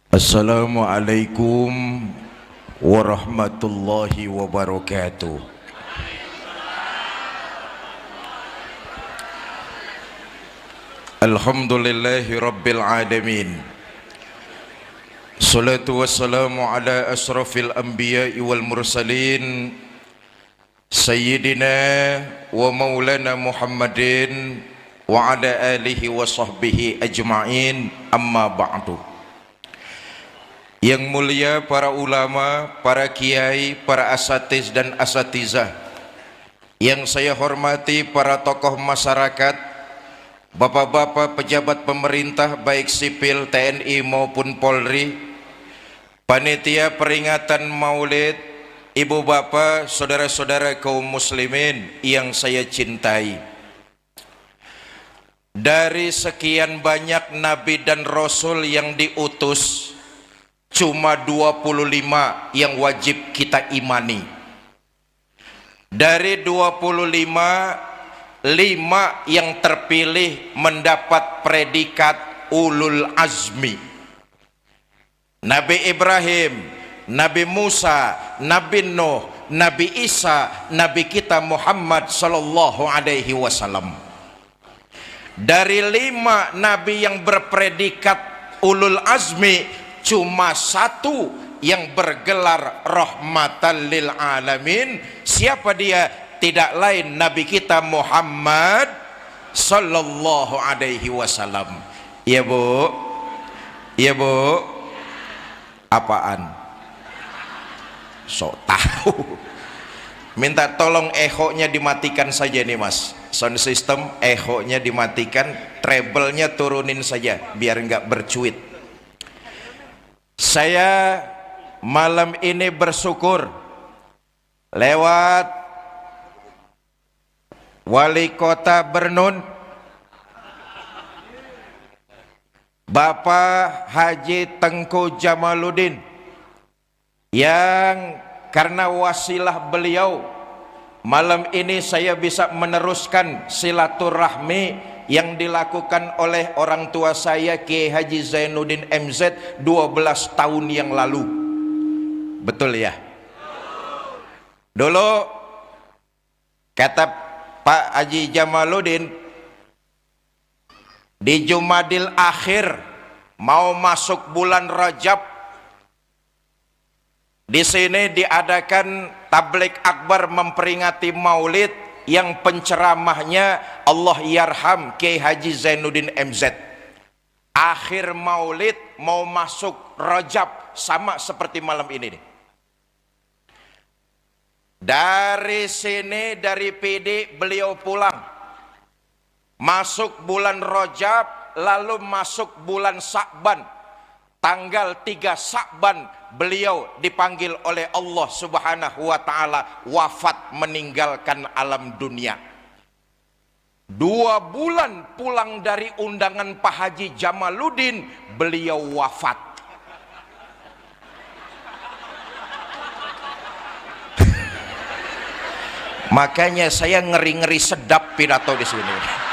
Assalamualaikum warahmatullahi wabarakatuh. Alhamdulillahi rabbil alamin. Salatu wassalamu ala asrafil anbiya'i wal mursalin Sayyidina wa maulana Muhammadin wa ala alihi wa sahbihi ajma'in, amma ba'du. Yang mulia para ulama, para kiai, para asatiz dan asatizah, yang saya hormati para tokoh masyarakat, bapak-bapak pejabat pemerintah baik sipil, TNI maupun Polri, panitia peringatan Maulid, ibu bapak, saudara-saudara kaum muslimin yang saya cintai. Dari sekian banyak nabi dan rasul yang diutus, cuma 25 yang wajib kita imani. Dari 25, 5 yang terpilih mendapat predikat ulul azmi. Nabi Ibrahim, Nabi Musa, Nabi Nuh, Nabi Isa, Nabi kita Muhammad sallallahu alaihi wasallam. Dari 5 nabi yang berpredikat ulul azmi, cuma 1 yang bergelar rahmatan lil alamin. Siapa dia? Tidak lain Nabi kita Muhammad sallallahu alaihi wasallam. Iya Bu, iya Bu. Apaan? Sok tahu. Minta tolong echo-nya dimatikan saja nih Mas. Sound system echo-nya dimatikan, treble-nya turunin saja biar nggak bercuit. Saya malam ini bersyukur lewat Wali Kota Bernun, Bapak Haji Tengku Jamaluddin, yang karena wasilah beliau malam ini saya bisa meneruskan silaturahmi yang dilakukan oleh orang tua saya Kiai Haji Zainuddin MZ 12 tahun yang lalu. Betul ya? Dulu kata Pak Haji Jamaluddin, di Jumadil Akhir mau masuk bulan Rajab, di sini diadakan tablik akbar memperingati Maulid yang penceramahnya Allah yarham Kiai Haji Zainuddin MZ. Akhir Maulid mau masuk Rajab, sama seperti malam ini nih. Dari sini dari PD beliau pulang, masuk bulan Rajab, lalu masuk bulan Sa'ban. Tanggal 3 Sa'ban beliau dipanggil oleh Allah Subhanahu wa ta'ala wafat, meninggalkan alam dunia. 2 bulan pulang dari undangan Pak Haji Jamaluddin, beliau wafat. Makanya saya ngeri-ngeri sedap pidato di sini.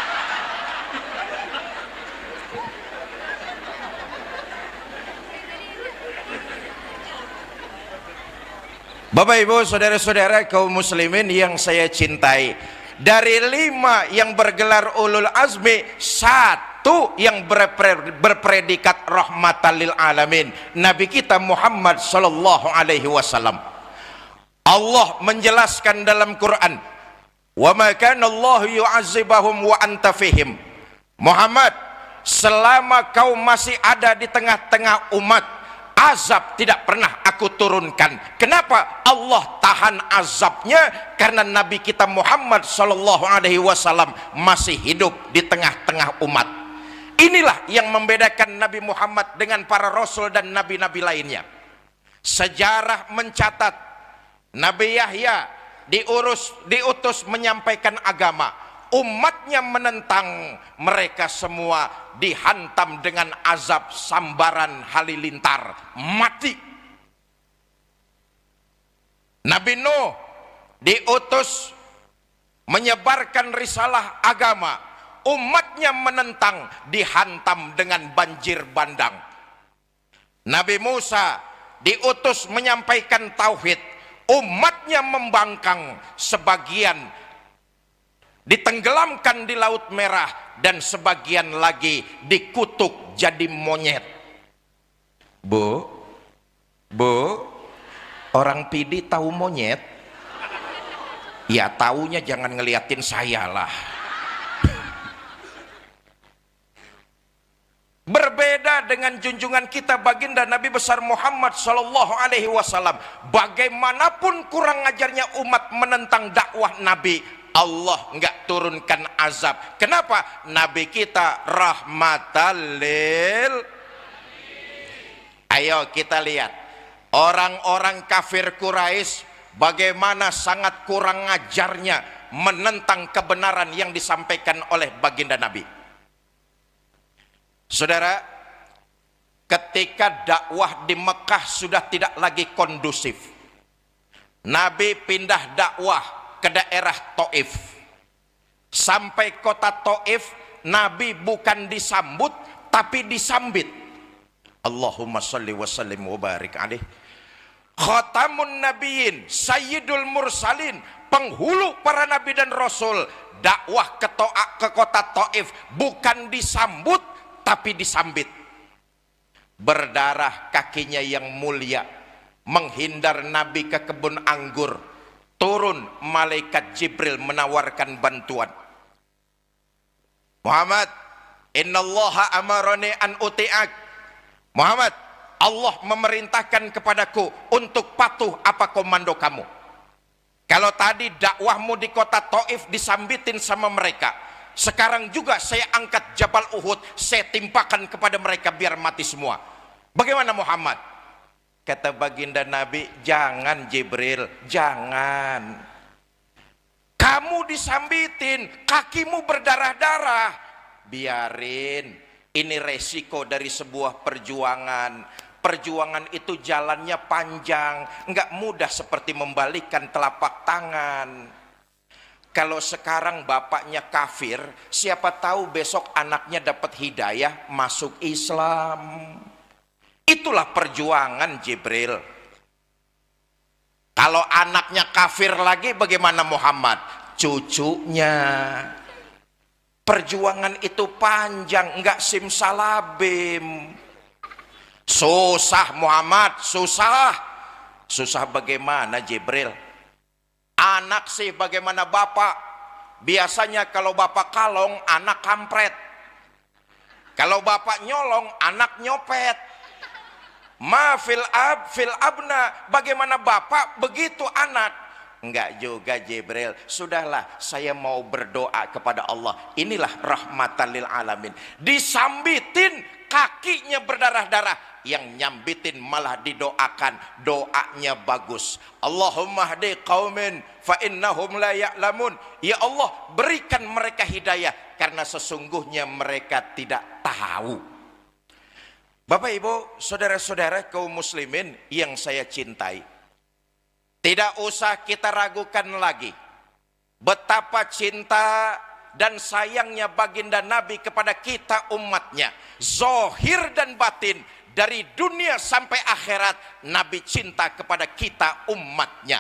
Bapak Ibu saudara-saudara kaum muslimin yang saya cintai, dari 5 yang bergelar ulul azmi, 1 yang berpredikat rahmatan lil alamin, Nabi kita Muhammad sallallahu alaihi wasallam. Allah menjelaskan dalam Quran, wa ma kana Allah yu'adzibahum wa anta fihim. Muhammad, selama kau masih ada di tengah-tengah umat, azab tidak pernah aku turunkan. Kenapa Allah tahan azabnya? Karena Nabi kita Muhammad sallallahu alaihi wasallam masih hidup di tengah-tengah umat. Inilah yang membedakan Nabi Muhammad dengan para rasul dan nabi-nabi lainnya. Sejarah mencatat Nabi Yahya diutus menyampaikan agama. Umatnya menentang, mereka semua dihantam dengan azab sambaran halilintar, mati. Nabi Nuh diutus menyebarkan risalah agama, umatnya menentang, dihantam dengan banjir bandang. Nabi Musa diutus menyampaikan tauhid, umatnya membangkang, sebagian ditenggelamkan di Laut Merah dan sebagian lagi dikutuk jadi monyet. Bu, orang Pidi tahu monyet? Ya taunya jangan ngeliatin saya lah. Berbeda dengan junjungan kita baginda Nabi besar Muhammad sallallahu alaihi wasallam. Bagaimanapun kurang ajarnya umat menentang dakwah Nabi, Allah enggak turunkan azab. Kenapa? Nabi kita rahmatan lil. Ayo kita lihat orang-orang kafir Quraisy bagaimana sangat kurang ajarnya menentang kebenaran yang disampaikan oleh baginda Nabi. Saudara, ketika dakwah di Mekah sudah tidak lagi kondusif, Nabi pindah dakwah ke daerah Taif. Sampai kota Taif, Nabi bukan disambut tapi disambit. Allahumma sholli wa sallim wa barik alaih. Khatamun Nabiyyin, Sayyidul Mursalin, penghulu para nabi dan rasul. Dakwah ke kota Taif bukan disambut tapi disambit. Berdarah kakinya yang mulia, menghindar Nabi ke kebun anggur. Turun malaikat Jibril menawarkan bantuan. Muhammad, innallaha amarani an uti'ak. Muhammad, Allah memerintahkan kepadaku untuk patuh apa komando kamu. Kalau tadi dakwahmu di kota Taif disambitin sama mereka, sekarang juga saya angkat Jabal Uhud, saya timpakan kepada mereka biar mati semua. Bagaimana Muhammad? Kata baginda Nabi, jangan Jibril, jangan. Kamu disambitin, kakimu berdarah-darah. Biarin, ini resiko dari sebuah perjuangan. Perjuangan itu jalannya panjang, nggak mudah seperti membalikkan telapak tangan. Kalau sekarang bapaknya kafir, siapa tahu besok anaknya dapat hidayah masuk Islam. Itulah perjuangan Jibril. Kalau anaknya kafir lagi bagaimana Muhammad? Cucunya. Perjuangan itu panjang, enggak simsalabim. Susah Muhammad, susah. Susah bagaimana Jibril? Anak sih bagaimana bapak? Biasanya kalau bapak kalong, anak kampret. Kalau bapak nyolong, anak nyopet. Ma fil abna, bagaimana bapak begitu anak. Enggak juga Jibril. Sudahlah, saya mau berdoa kepada Allah. Inilah rahmatan lil alamin. Disambitin, kakinya berdarah-darah. Yang nyambitin malah didoakan, doanya bagus. Allahumma hdi qaumin fa innahum la ya'lamun. Ya Allah, berikan mereka hidayah karena sesungguhnya mereka tidak tahu. Bapak Ibu, saudara-saudara kaum muslimin yang saya cintai, tidak usah kita ragukan lagi betapa cinta dan sayangnya baginda Nabi kepada kita umatnya, zahir dan batin. Dari dunia sampai akhirat, Nabi cinta kepada kita umatnya.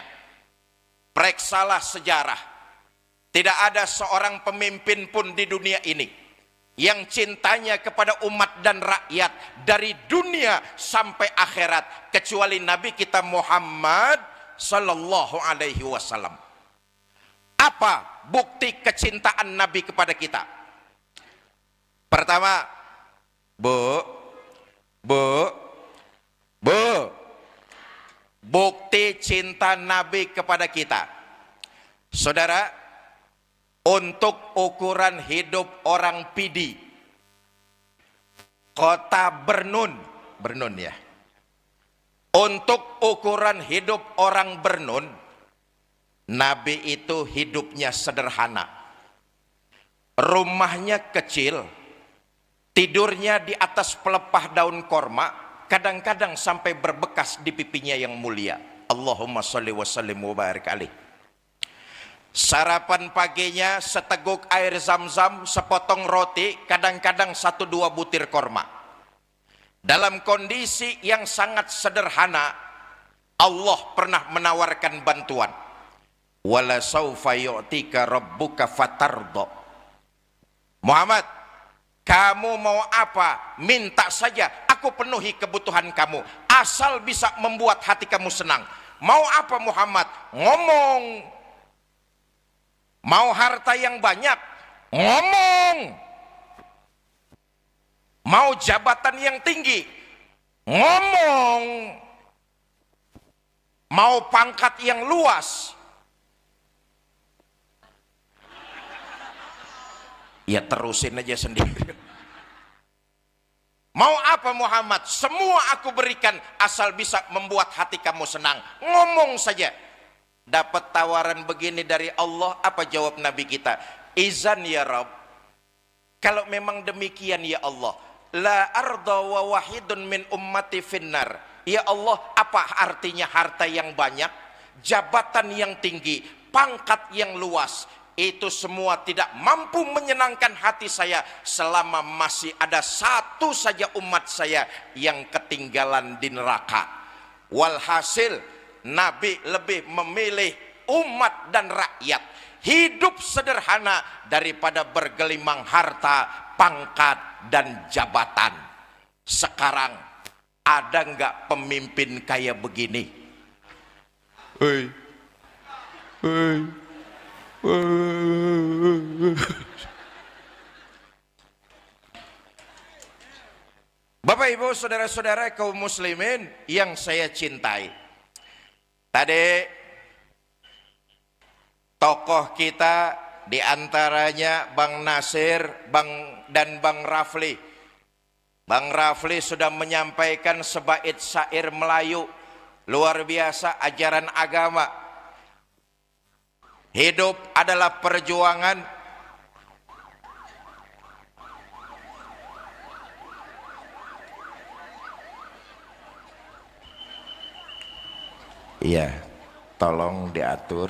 Periksalah sejarah. Tidak ada seorang pemimpin pun di dunia ini yang cintanya kepada umat dan rakyat dari dunia sampai akhirat kecuali Nabi kita Muhammad sallallahu alaihi wasallam. Apa bukti kecintaan Nabi kepada kita? Pertama, bukti cinta Nabi kepada kita. Saudara, untuk ukuran hidup orang Pidi, kota Bernun ya. Untuk ukuran hidup orang Bernun, Nabi itu hidupnya sederhana. Rumahnya kecil, tidurnya di atas pelepah daun korma, kadang-kadang sampai berbekas di pipinya yang mulia. Allahumma sholli wa sallim wa barik alaih. Sarapan paginya seteguk air zam-zam, sepotong roti, kadang-kadang 1-2 butir korma. dalam kondisi yang sangat sederhana, Allah pernah menawarkan bantuan. Wala saufa yu'tika rabbuka fatarda. Muhammad, kamu mau apa? Minta saja, aku penuhi kebutuhan kamu, asal bisa membuat hati kamu senang. Mau apa Muhammad? Ngomong. Mau harta yang banyak? Ngomong. Mau jabatan yang tinggi? Ngomong. Mau pangkat yang luas? Ya terusin aja sendiri. Mau apa Muhammad? Semua aku berikan asal bisa membuat hati kamu senang. Ngomong saja. Dapat tawaran begini dari Allah, apa jawab Nabi kita? Izan ya Rabb, kalau memang demikian ya Allah, la arda wa wahidun min ummati finnar. Ya Allah, apa artinya harta yang banyak, jabatan yang tinggi, pangkat yang luas, itu semua tidak mampu menyenangkan hati saya selama masih ada satu saja umat saya yang ketinggalan di neraka. Walhasil Nabi lebih memilih umat dan rakyat hidup sederhana daripada bergelimang harta, pangkat, dan jabatan. Sekarang ada nggak pemimpin kayak begini? Hei, hei, Bapak Ibu saudara-saudara kaum muslimin yang saya cintai, tadi tokoh kita diantaranya Bang Nasir, dan Bang Rafli. Bang Rafli sudah menyampaikan sebaik syair Melayu, luar biasa ajaran agama. Hidup adalah perjuangan. Iya, tolong diatur.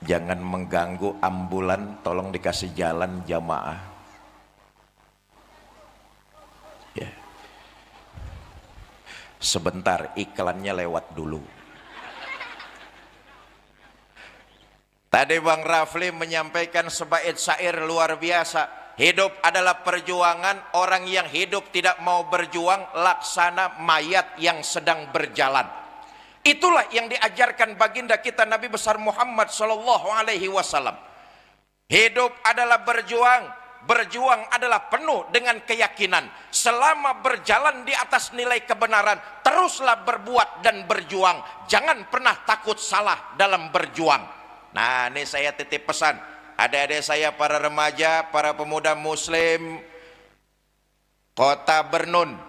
Jangan mengganggu ambulan, tolong dikasih jalan jamaah. Ya. Sebentar, iklannya lewat dulu. Tadi Bang Rafli menyampaikan sebaik syair luar biasa. Hidup adalah perjuangan, orang yang hidup tidak mau berjuang laksana mayat yang sedang berjalan. Itulah yang diajarkan baginda kita Nabi besar Muhammad SAW. Hidup adalah berjuang, berjuang adalah penuh dengan keyakinan. Selama berjalan di atas nilai kebenaran, teruslah berbuat dan berjuang. Jangan pernah takut salah dalam berjuang. Nah, ini saya titip pesan. Adik-adik saya, para remaja, para pemuda muslim Kota Bernun,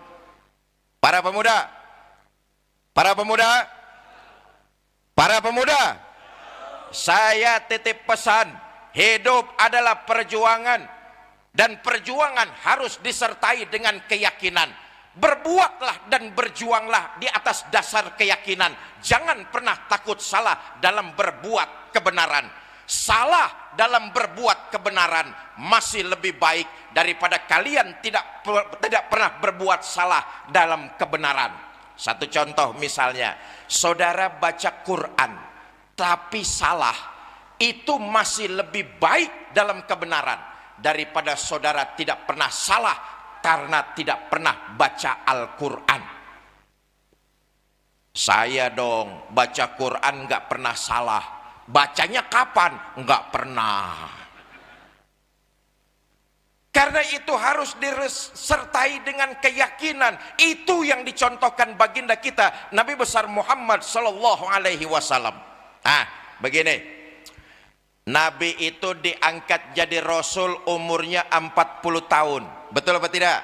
para pemuda, saya titip pesan, hidup adalah perjuangan, dan perjuangan harus disertai dengan keyakinan. Berbuatlah dan berjuanglah di atas dasar keyakinan. Jangan pernah takut salah dalam berbuat kebenaran. Salah dalam berbuat kebenaran masih lebih baik daripada kalian tidak pernah berbuat salah dalam kebenaran. Satu contoh misalnya, saudara baca Quran tapi salah, itu masih lebih baik dalam kebenaran daripada saudara tidak pernah salah karena tidak pernah baca Al-Quran. Saya dong baca Quran nggak pernah salah. Bacanya kapan? Enggak pernah. Karena itu harus disertai dengan keyakinan. Itu yang dicontohkan baginda kita Nabi besar Muhammad SAW. Ah, begini. Nabi itu diangkat jadi Rasul umurnya 40 tahun. Betul apa tidak?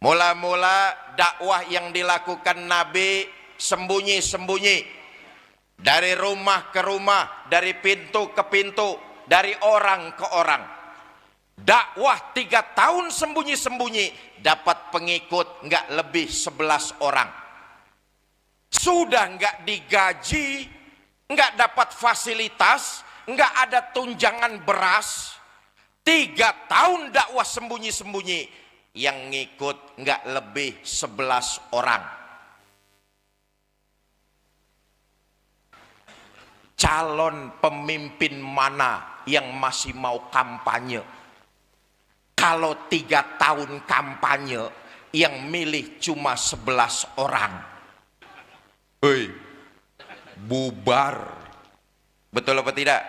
Mula-mula dakwah yang dilakukan Nabi sembunyi-sembunyi. Dari rumah ke rumah, dari pintu ke pintu, dari orang ke orang. Dakwah 3 tahun sembunyi-sembunyi, dapat pengikut nggak lebih 11 orang. Sudah nggak digaji, nggak dapat fasilitas, nggak ada tunjangan beras. 3 tahun dakwah sembunyi-sembunyi, yang ngikut nggak lebih 11 orang. Calon pemimpin mana yang masih mau kampanye? Kalau 3 tahun kampanye, yang milih cuma 11 orang. Hei, bubar. Betul apa tidak?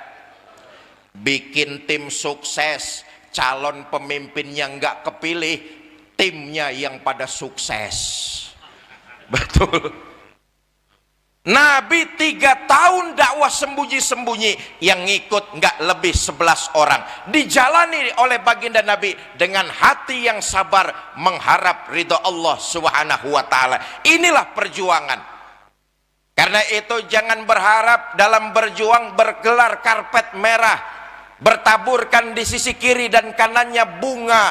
Bikin tim sukses, calon pemimpinnya nggak kepilih, timnya yang pada sukses. Betul. Nabi 3 tahun dakwah sembunyi-sembunyi, yang ngikut nggak lebih 11 orang. Dijalani oleh baginda Nabi dengan hati yang sabar, mengharap ridho Allah Subhanahu wa ta'ala. Inilah perjuangan. Karena itu jangan berharap dalam berjuang bergelar karpet merah, bertaburkan di sisi kiri dan kanannya bunga.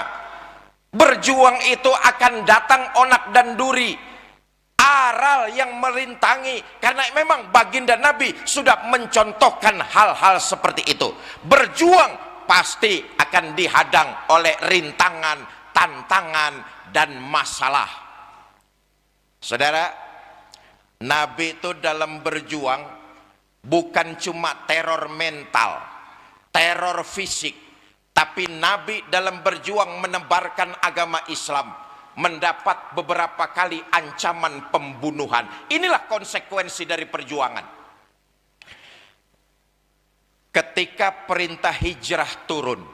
Berjuang itu akan datang onak dan duri, aral yang merintangi, karena memang baginda Nabi sudah mencontohkan hal-hal seperti itu. Berjuang pasti akan dihadang oleh rintangan, tantangan, dan masalah. Saudara, Nabi itu dalam berjuang bukan cuma teror mental, teror fisik, tapi Nabi dalam berjuang menebarkan agama Islam mendapat beberapa kali ancaman pembunuhan. Inilah konsekuensi dari perjuangan. Ketika perintah hijrah turun,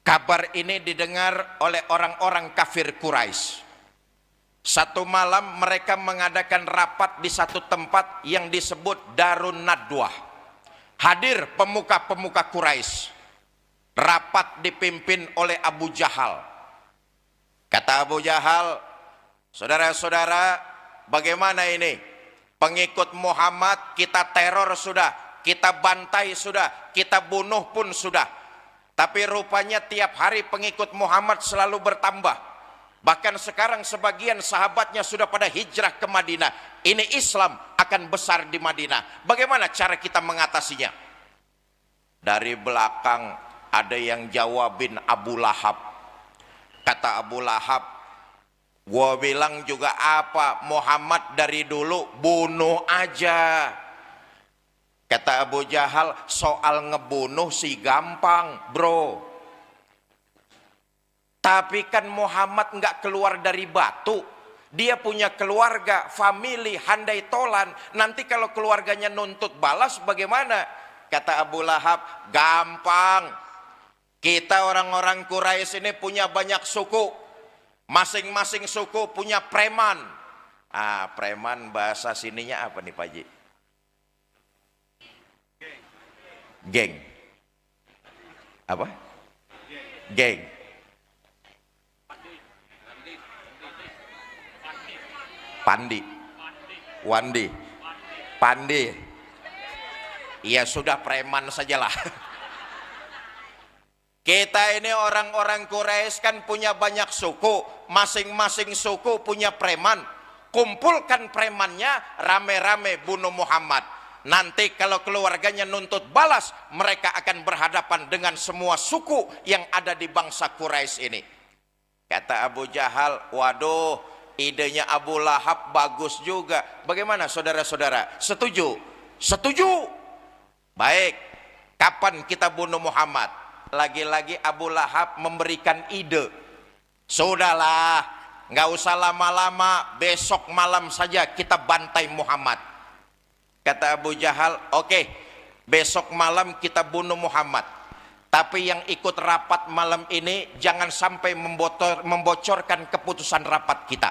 kabar ini didengar oleh orang-orang kafir Quraisy. Satu malam mereka mengadakan rapat di satu tempat yang disebut Darun Nadwah. Hadir pemuka-pemuka Quraisy. Rapat dipimpin oleh Abu Jahal. Kata Abu Jahal, saudara-saudara, bagaimana ini? Pengikut Muhammad kita teror sudah, kita bantai sudah, kita bunuh pun sudah. Tapi rupanya tiap hari pengikut Muhammad selalu bertambah. Bahkan sekarang sebagian sahabatnya sudah pada hijrah ke Madinah. Ini Islam akan besar di Madinah. Bagaimana cara kita mengatasinya? Dari belakang ada yang jawabin Abu Lahab. Kata Abu Lahab, gua bilang juga apa, Muhammad dari dulu bunuh aja. Kata Abu Jahal, soal ngebunuh sih gampang bro, tapi kan Muhammad nggak keluar dari batu. Dia punya keluarga, famili, handai tolan. Nanti kalau keluarganya nuntut balas bagaimana? Kata Abu Lahab, gampang. Kita orang-orang Quraisy ini punya banyak suku. Masing-masing suku punya preman. Preman bahasa sininya apa nih Pak Haji? Geng. Apa? Geng. Pandi. Wandi. Pandi. Ya sudah, preman sajalah. Kita ini orang-orang Quraisy kan punya banyak suku, masing-masing suku punya preman. Kumpulkan premannya, rame-rame bunuh Muhammad. Nanti kalau keluarganya nuntut balas, mereka akan berhadapan dengan semua suku yang ada di bangsa Quraisy ini. Kata Abu Jahal, waduh, idenya Abu Lahab bagus juga. Bagaimana saudara-saudara? Setuju? Setuju. Baik, kapan kita bunuh Muhammad? Lagi-lagi Abu Lahab memberikan ide. Sudahlah, nggak usah lama-lama, besok malam saja kita bantai Muhammad. Kata Abu Jahal, oke, besok malam kita bunuh Muhammad. Tapi yang ikut rapat malam ini jangan sampai membocorkan keputusan rapat kita.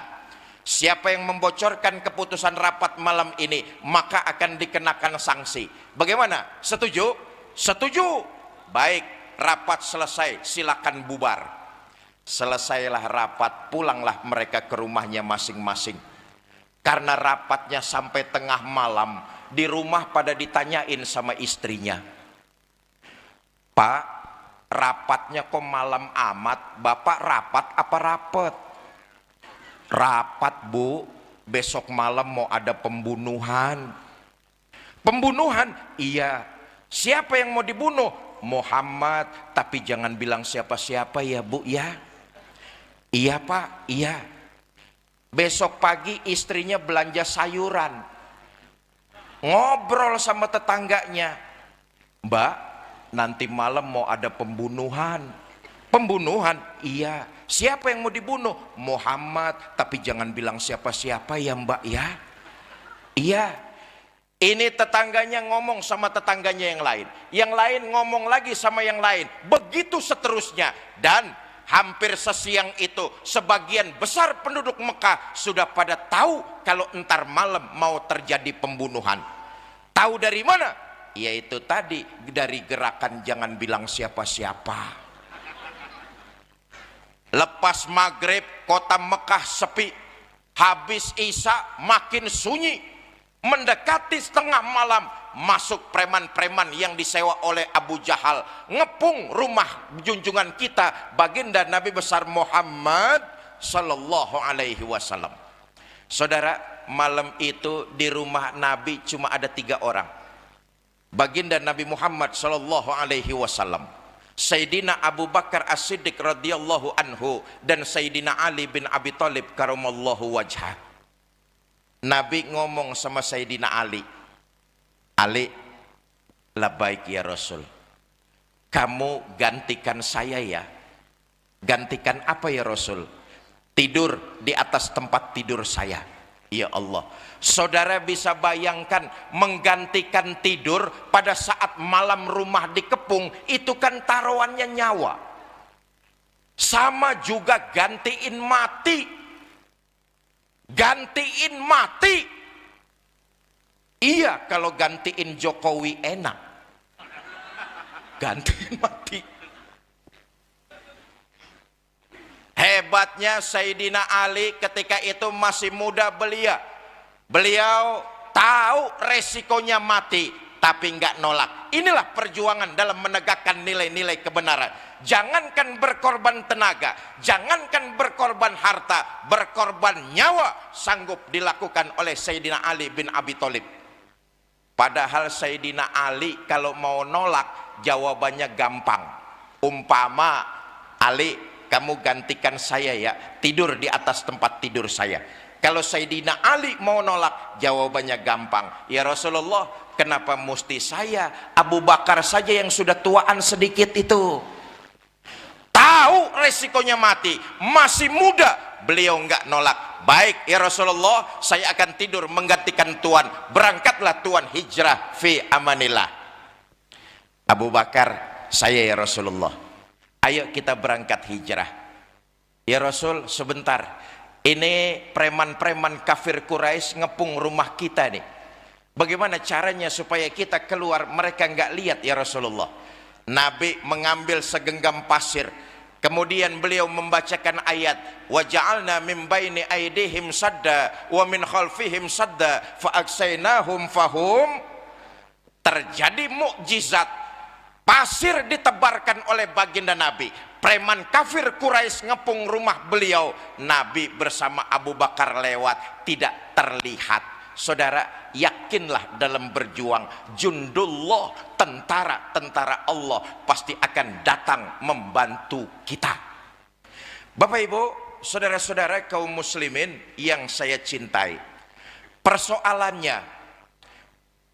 Siapa yang membocorkan keputusan rapat malam ini, maka akan dikenakan sanksi. Bagaimana? Setuju? Setuju. Baik. Rapat selesai, silakan bubar. Selesailah rapat, pulanglah mereka ke rumahnya masing-masing. Karena rapatnya sampai tengah malam, di rumah pada ditanyain sama istrinya, Pak, rapatnya kok malam amat, Bapak rapat apa rapet? Rapat Bu, besok malam mau ada pembunuhan. Pembunuhan? Iya. Siapa yang mau dibunuh? Muhammad, tapi jangan bilang siapa-siapa ya Bu ya. Iya Pak, iya. Besok pagi istrinya belanja sayuran. Ngobrol sama tetangganya, Mbak, nanti malam mau ada pembunuhan. Pembunuhan? Iya. Siapa yang mau dibunuh? Muhammad. Tapi jangan bilang siapa-siapa ya Mbak ya. Iya. Ini tetangganya ngomong sama tetangganya yang lain. Yang lain ngomong lagi sama yang lain. Begitu seterusnya. Dan hampir sesiang itu sebagian besar penduduk Mekah sudah pada tahu kalau entar malam mau terjadi pembunuhan. Tahu dari mana? Yaitu tadi dari gerakan jangan bilang siapa-siapa. Lepas maghrib kota Mekah sepi. Habis isya makin sunyi. Mendekati setengah malam masuk preman-preman yang disewa oleh Abu Jahal, ngepung rumah junjungan kita baginda Nabi besar Muhammad sallallahu alaihi wasallam. Saudara, malam itu di rumah Nabi cuma ada 3 orang. Baginda Nabi Muhammad sallallahu alaihi wasallam, Sayyidina Abu Bakar As-Siddiq radhiyallahu anhu, dan Sayyidina Ali bin Abi Thalib karamallahu wajhah. Nabi ngomong sama Sayyidina Ali, Ali, labbaik ya Rasul, kamu gantikan saya ya. Gantikan apa ya Rasul? Tidur di atas tempat tidur saya. Ya Allah, saudara bisa bayangkan menggantikan tidur pada saat malam rumah dikepung, itu kan taruhannya nyawa. Sama juga gantiin mati. Gantiin mati. Iya, kalau gantiin Jokowi enak. Gantiin mati. Hebatnya Sayyidina Ali ketika itu masih muda belia. Beliau tahu resikonya mati, tapi nggak nolak. Inilah perjuangan dalam menegakkan nilai-nilai kebenaran. Jangankan berkorban tenaga, jangankan berkorban harta, berkorban nyawa sanggup dilakukan oleh Sayyidina Ali bin Abi Thalib. Padahal Sayyidina Ali kalau mau nolak jawabannya gampang. Umpama, Ali, kamu gantikan saya ya, tidur di atas tempat tidur saya. Kalau Sayyidina Ali mau nolak jawabannya gampang. Ya Rasulullah, kenapa mesti saya? Abu Bakar saja yang sudah tuaan sedikit itu. Tahu resikonya mati, masih muda, beliau enggak nolak. Baik ya Rasulullah, saya akan tidur menggantikan Tuhan. Berangkatlah Tuhan hijrah fi amanillah. Abu Bakar, saya ya Rasulullah, ayo kita berangkat hijrah. Ya Rasul, sebentar, ini preman-preman kafir Quraisy ngepung rumah kita nih. Bagaimana caranya supaya kita keluar mereka enggak lihat ya Rasulullah? Nabi mengambil segenggam pasir, kemudian beliau membacakan ayat, wa ja'alna min baini aydihim sadda wa min khalfihim sadda fa aksaynahum fahum. Terjadi mukjizat, pasir ditebarkan oleh baginda Nabi. Preman kafir Quraisy ngepung rumah beliau, Nabi bersama Abu Bakar lewat, tidak terlihat. Saudara, yakinlah dalam berjuang, jundullah, tentara-tentara Allah pasti akan datang membantu kita. Bapak Ibu, saudara-saudara kaum muslimin yang saya cintai, persoalannya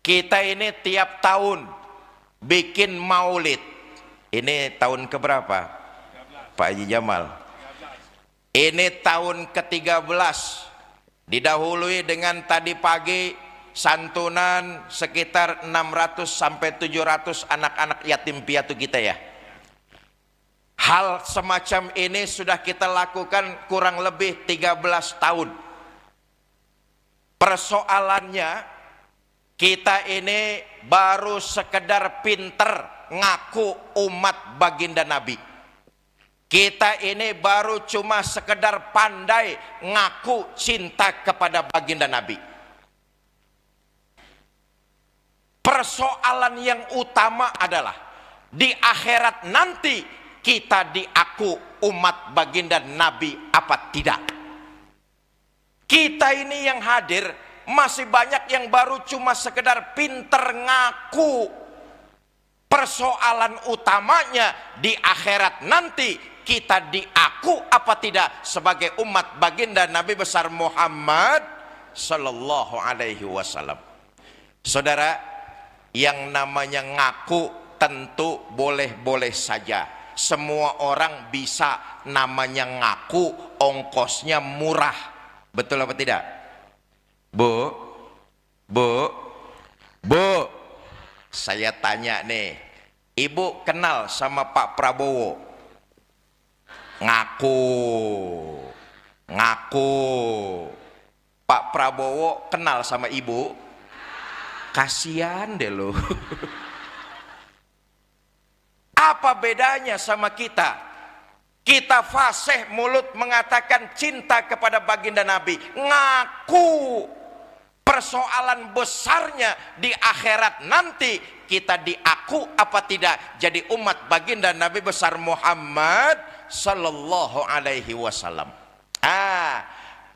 kita ini tiap tahun bikin maulid. Ini tahun keberapa Pak Haji Jamal? Ini tahun ke-13. Didahului dengan tadi pagi santunan sekitar 600 sampai 700 anak-anak yatim piatu kita ya. Hal semacam ini sudah kita lakukan kurang lebih 13 tahun. Persoalannya, kita ini baru sekedar pinter ngaku umat baginda Nabi. Kita ini baru cuma sekedar pandai ngaku cinta kepada baginda Nabi. Persoalan yang utama adalah di akhirat nanti kita diaku umat baginda Nabi apa tidak. Kita ini yang hadir masih banyak yang baru cuma sekedar pinter ngaku. Persoalan utamanya di akhirat nanti kita diaku apa tidak sebagai umat baginda Nabi besar Muhammad sallallahu alaihi wasallam. Saudara, yang namanya ngaku tentu boleh-boleh saja. Semua orang bisa namanya ngaku, ongkosnya murah. Betul apa tidak? Bu, saya tanya nih, ibu kenal sama Pak Prabowo? Ngaku. Pak Prabowo kenal sama ibu? Kasihan deh lo. Apa bedanya sama kita? Kita fasih mulut mengatakan cinta kepada baginda Nabi, ngaku. Persoalan besarnya di akhirat nanti, kita diaku apa tidak jadi umat baginda Nabi besar Muhammad sallallahu alaihi wasallam.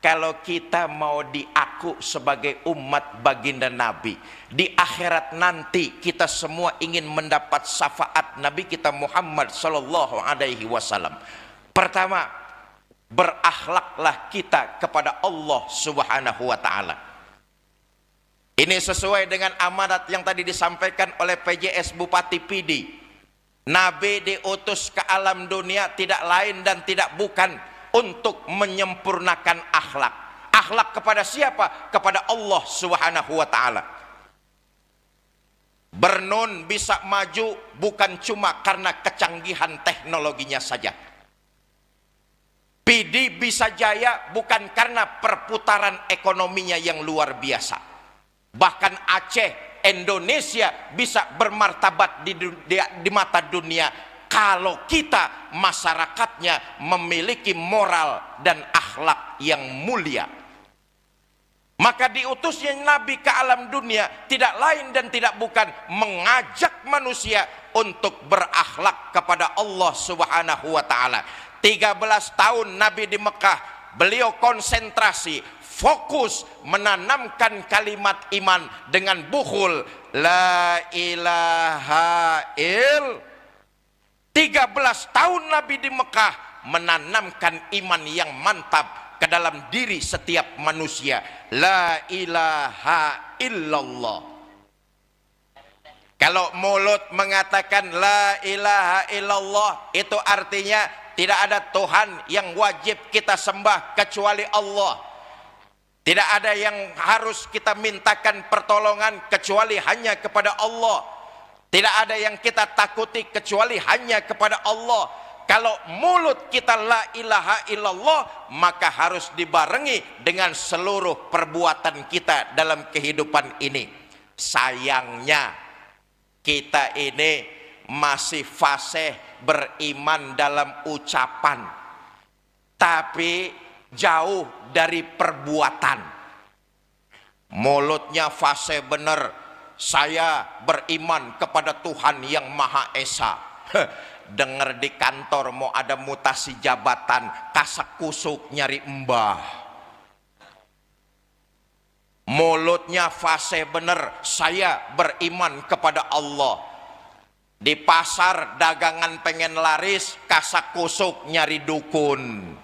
Kalau kita mau diaku sebagai umat baginda Nabi, di akhirat nanti kita semua ingin mendapat syafaat Nabi kita Muhammad sallallahu alaihi wasallam. Pertama, berakhlaklah kita kepada Allah Subhanahu wa taala. Ini sesuai dengan amanat yang tadi disampaikan oleh PJS Bupati Pidi. Nabi diutus ke alam dunia tidak lain dan tidak bukan untuk menyempurnakan akhlak. Akhlak kepada siapa? Kepada Allah Subhanahu wa taala. Bernun bisa maju bukan cuma karena kecanggihan teknologinya saja. Pidi bisa jaya bukan karena perputaran ekonominya yang luar biasa. Bahkan Aceh, Indonesia bisa bermartabat di mata dunia kalau kita masyarakatnya memiliki moral dan akhlak yang mulia. Maka diutusnya Nabi ke alam dunia tidak lain dan tidak bukan mengajak manusia untuk berakhlak kepada Allah Subhanahu wa taala. 13 tahun Nabi di Mekah, beliau konsentrasi, fokus menanamkan kalimat iman dengan bukhul la ilaha illallah. 13 tahun Nabi di Mekah menanamkan iman yang mantap ke dalam diri setiap manusia. La ilaha illallah. Kalau mulut mengatakan la ilaha illallah, itu artinya tidak ada Tuhan yang wajib kita sembah kecuali Allah. Tidak ada yang harus kita mintakan pertolongan kecuali hanya kepada Allah. Tidak ada yang kita takuti kecuali hanya kepada Allah. Kalau mulut kita la ilaha illallah, maka harus dibarengi dengan seluruh perbuatan kita dalam kehidupan ini. Sayangnya kita ini masih fasih beriman dalam ucapan, tapi jauh dari perbuatan. Mulutnya fasih bener, saya beriman kepada Tuhan yang Maha Esa. Dengar di kantor mau ada mutasi jabatan, kasak kusuk nyari mbah. Mulutnya fasih bener, saya beriman kepada Allah. Di pasar dagangan pengen laris, kasak kusuk nyari dukun.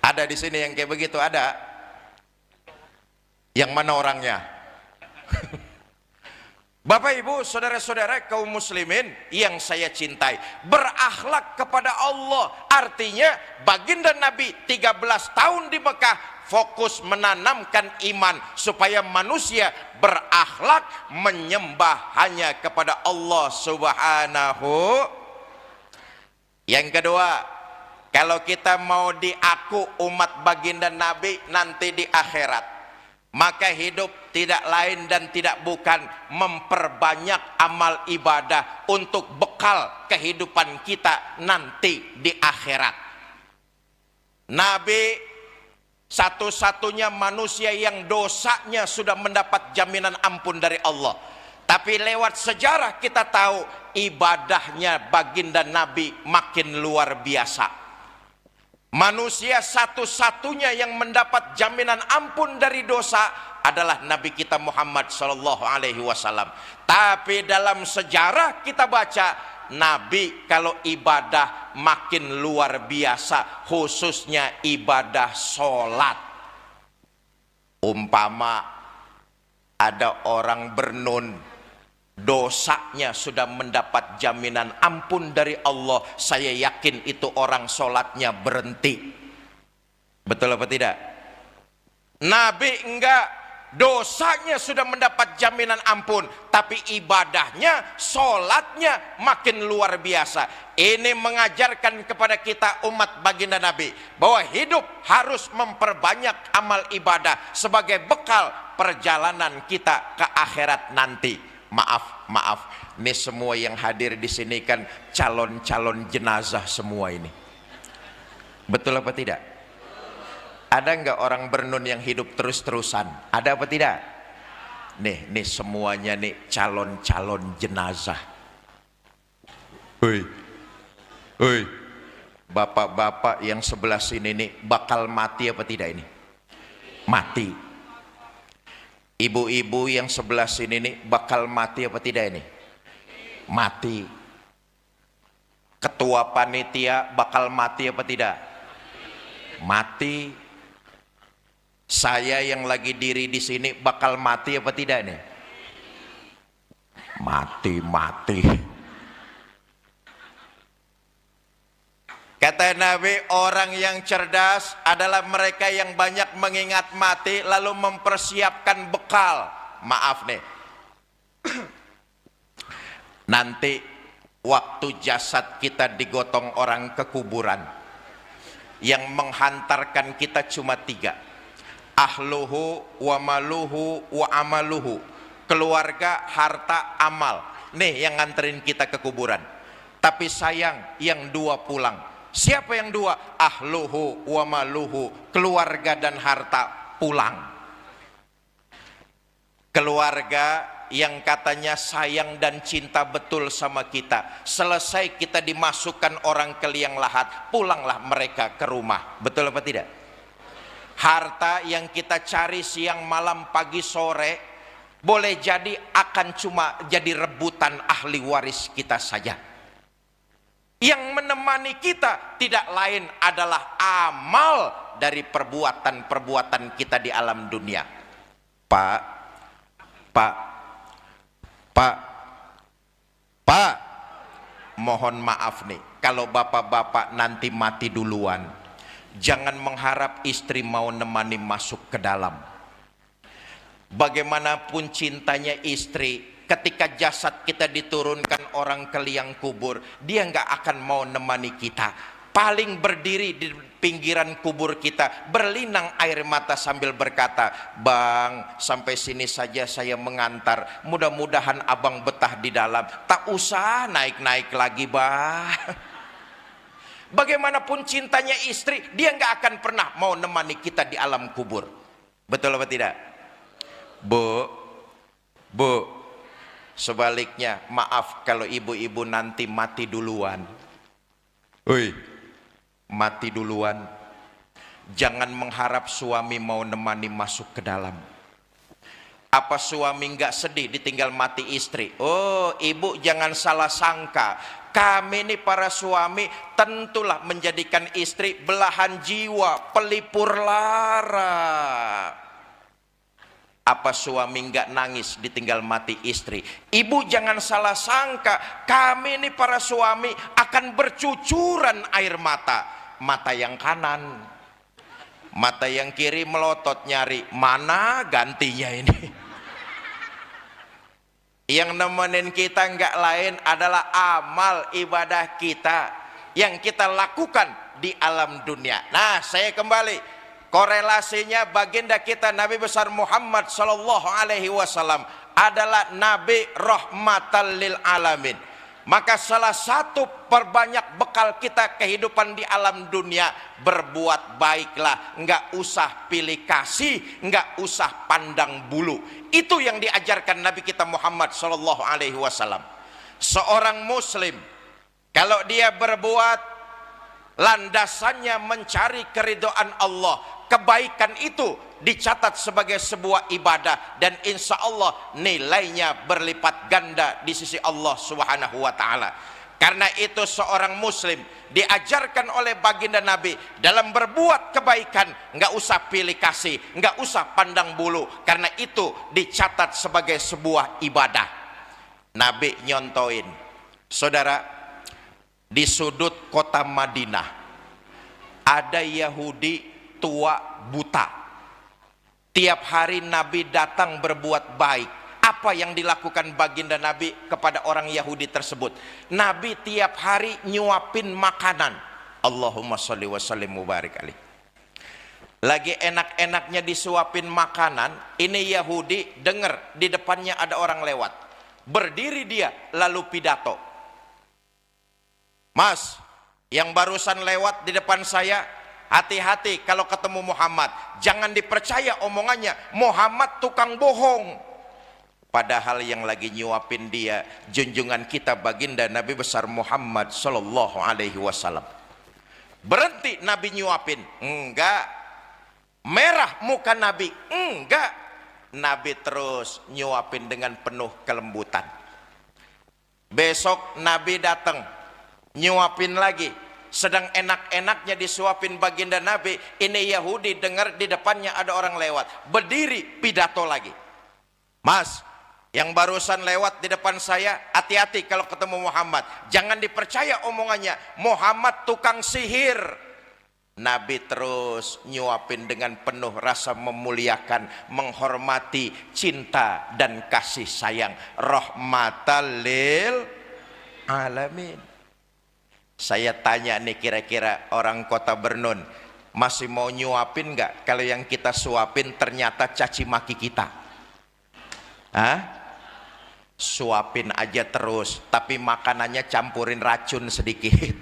Ada di sini yang kayak begitu, ada? Yang mana orangnya? Bapak Ibu, saudara-saudara kaum muslimin yang saya cintai, berakhlak kepada Allah artinya baginda Nabi 13 tahun di Mekah fokus menanamkan iman supaya manusia berakhlak menyembah hanya kepada Allah Subhanahu. Yang kedua, kalau kita mau diaku umat baginda Nabi nanti di akhirat, maka hidup tidak lain dan tidak bukan memperbanyak amal ibadah untuk bekal kehidupan kita nanti di akhirat. Nabi satu-satunya manusia yang dosanya sudah mendapat jaminan ampun dari Allah. Tapi lewat sejarah kita tahu ibadahnya baginda Nabi makin luar biasa. Manusia satu-satunya yang mendapat jaminan ampun dari dosa adalah Nabi kita Muhammad sallallahu alaihi wasallam. Tapi dalam sejarah kita baca Nabi kalau ibadah makin luar biasa, khususnya ibadah sholat. Umpama ada orang bernun, dosanya sudah mendapat jaminan ampun dari Allah, saya yakin itu orang sholatnya berhenti. Betul apa tidak? Nabi enggak, dosanya sudah mendapat jaminan ampun, tapi ibadahnya, sholatnya makin luar biasa. Ini mengajarkan kepada kita umat baginda Nabi bahwa hidup harus memperbanyak amal ibadah sebagai bekal perjalanan kita ke akhirat nanti. Maaf, ini semua yang hadir di sini kan calon-calon jenazah semua ini. Betul apa tidak? Ada nggak orang bernun yang hidup terus-terusan? Ada apa tidak? Nih semuanya nih calon-calon jenazah. Hoi, bapak-bapak yang sebelah sini nih bakal mati apa tidak ini? Mati. Ibu-ibu yang sebelah sini nih bakal mati apa tidak ini? Mati. Ketua panitia bakal mati apa tidak? Mati. Saya yang lagi diri di sini bakal mati apa tidak nih? Mati. Kata Nabi, orang yang cerdas adalah mereka yang banyak mengingat mati lalu mempersiapkan bekal. Maaf nih, nanti waktu jasad kita digotong orang ke kuburan, yang menghantarkan kita cuma 3: ahluhu wa maluhu wa amaluhu. Keluarga, harta, amal. Nih yang nganterin kita ke kuburan. Tapi sayang, yang 2 pulang. Siapa yang 2? Ahluhu wa maluhu, keluarga dan harta pulang. Keluarga yang katanya sayang dan cinta betul sama kita, selesai kita dimasukkan orang ke liang lahat, pulanglah mereka ke rumah. Betul apa tidak? Harta yang kita cari siang malam pagi sore, boleh jadi akan cuma jadi rebutan ahli waris kita saja. Yang menemani kita tidak lain adalah amal dari perbuatan-perbuatan kita di alam dunia. Pak, mohon maaf nih, kalau bapak-bapak nanti mati duluan, jangan mengharap istri mau nemani masuk ke dalam. Bagaimanapun cintanya istri, ketika jasad kita diturunkan orang ke liang kubur, dia nggak akan mau nemani kita. Paling berdiri di pinggiran kubur kita, berlinang air mata sambil berkata, "Bang, sampai sini saja saya mengantar. Mudah-mudahan abang betah di dalam. Tak usah naik-naik lagi, Bang." Bagaimanapun cintanya istri, dia nggak akan pernah mau nemani kita di alam kubur. Betul apa tidak? Bu, sebaliknya, maaf kalau ibu-ibu nanti mati duluan. Mati duluan. Jangan mengharap suami mau nemani masuk ke dalam. Apa suami nggak sedih ditinggal mati istri? Oh, ibu jangan salah sangka. Kami ini para suami tentulah menjadikan istri belahan jiwa, pelipur lara. Apa suami nggak nangis ditinggal mati istri? Ibu jangan salah sangka, kami ini para suami akan bercucuran air mata. Mata yang kanan, mata yang kiri melotot nyari mana gantinya ini. Yang nemenin kita nggak lain adalah amal ibadah kita yang kita lakukan di alam dunia. Nah, saya kembali. Korelasinya baginda kita Nabi besar Muhammad sallallahu alaihi wasallam adalah Nabi rahmatan lil alamin. Maka salah satu perbanyak bekal kita kehidupan di alam dunia, berbuat baiklah, nggak usah pilih kasih, nggak usah pandang bulu. Itu yang diajarkan Nabi kita Muhammad sallallahu alaihi wasallam. Seorang muslim kalau dia berbuat landasannya mencari keridhaan Allah, kebaikan itu dicatat sebagai sebuah ibadah dan insya Allah nilainya berlipat ganda di sisi Allah Subhanahu wa ta'ala. Karena itu seorang muslim diajarkan oleh baginda Nabi dalam berbuat kebaikan nggak usah pilih kasih, nggak usah pandang bulu, karena itu dicatat sebagai sebuah ibadah. Nabi nyontoin, saudara, di sudut kota Madinah ada Yahudi tua buta. Tiap hari Nabi datang berbuat baik. Apa yang dilakukan baginda Nabi kepada orang Yahudi tersebut? Nabi tiap hari nyuapin makanan. Allahumma sholli wa sallim mubarik alaih. Lagi enak-enaknya disuapin makanan, ini Yahudi dengar di depannya ada orang lewat. Berdiri dia lalu pidato. Mas, yang barusan lewat di depan saya, hati-hati kalau ketemu Muhammad. Jangan dipercaya omongannya, Muhammad tukang bohong. Padahal yang lagi nyuapin dia junjungan kita baginda Nabi besar Muhammad sallallahu alaihi wasallam. Berhenti Nabi nyuapin? Enggak. Merah muka Nabi? Enggak. Nabi terus nyuapin dengan penuh kelembutan. Besok Nabi datang nyuapin lagi. Sedang enak-enaknya disuapin baginda Nabi, ini Yahudi dengar di depannya ada orang lewat. Berdiri pidato lagi. Mas, yang barusan lewat di depan saya, hati-hati kalau ketemu Muhammad. Jangan dipercaya omongannya, Muhammad tukang sihir. Nabi terus nyuapin dengan penuh rasa memuliakan, menghormati, cinta dan kasih sayang. Rahmatan lil alamin. Saya tanya nih, kira-kira orang kota Bernun masih mau nyuapin nggak kalau yang kita suapin ternyata caci maki kita? Hah? Suapin aja terus, tapi makanannya campurin racun sedikit.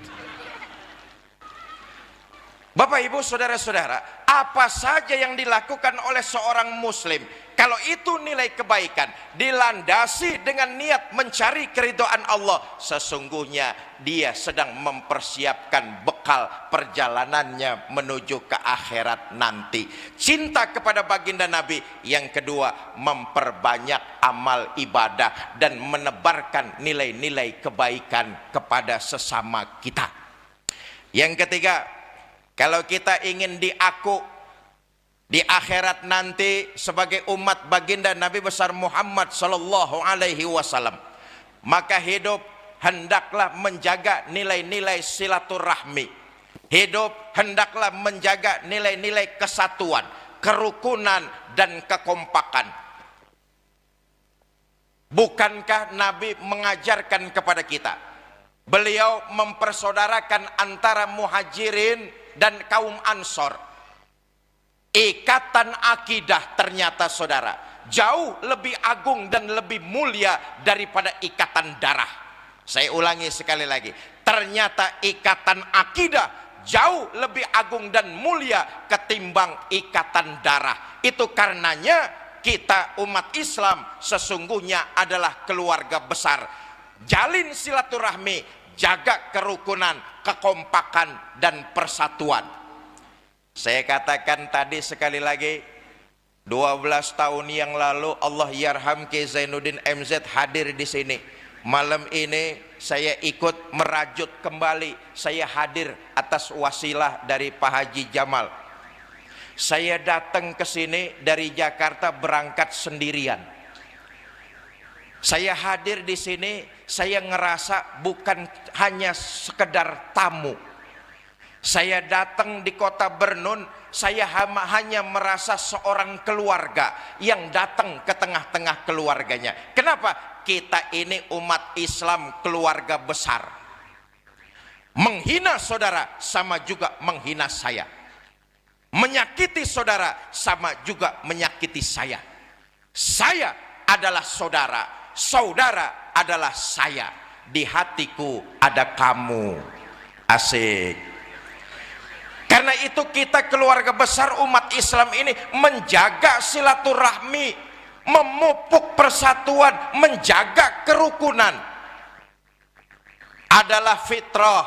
Bapak ibu saudara-saudara, apa saja yang dilakukan oleh seorang muslim, kalau itu nilai kebaikan, dilandasi dengan niat mencari keridhaan Allah, sesungguhnya dia sedang mempersiapkan bekal perjalanannya menuju ke akhirat nanti. Cinta kepada baginda Nabi. Yang kedua, memperbanyak amal ibadah dan menebarkan nilai-nilai kebaikan kepada sesama kita. Yang ketiga, kalau kita ingin diaku di akhirat nanti sebagai umat baginda Nabi besar Muhammad sallallahu alaihi wasallam, maka hidup hendaklah menjaga nilai-nilai silaturahmi. Hidup hendaklah menjaga nilai-nilai kesatuan, kerukunan dan kekompakan. Bukankah Nabi mengajarkan kepada kita? Beliau mempersaudarakan antara muhajirin dan kaum ansor. Ikatan akidah ternyata saudara jauh lebih agung dan lebih mulia daripada ikatan darah. Saya ulangi sekali lagi, ternyata ikatan akidah jauh lebih agung dan mulia ketimbang ikatan darah. Itu karenanya kita umat Islam sesungguhnya adalah keluarga besar. Jalin silaturahmi, jaga kerukunan, kekompakan dan persatuan. Saya katakan tadi sekali lagi, 12 tahun yang lalu Allah yarham Ki Zainuddin MZ hadir di sini. Malam ini saya ikut merajut kembali, saya hadir atas wasilah dari Pak Haji Jamal. Saya datang ke sini dari Jakarta berangkat sendirian. Saya hadir di sini, saya ngerasa bukan hanya sekedar tamu. Saya datang di kota Bernun, saya hanya merasa seorang keluarga yang datang ke tengah-tengah keluarganya. Kenapa? Kita ini umat Islam keluarga besar. Menghina saudara sama juga menghina saya. Menyakiti saudara sama juga menyakiti saya. Saya adalah saudara, saudara adalah saya. Di hatiku ada kamu. Asik. Karena itu kita keluarga besar umat Islam ini menjaga silaturahmi, memupuk persatuan, menjaga kerukunan. Adalah fitrah.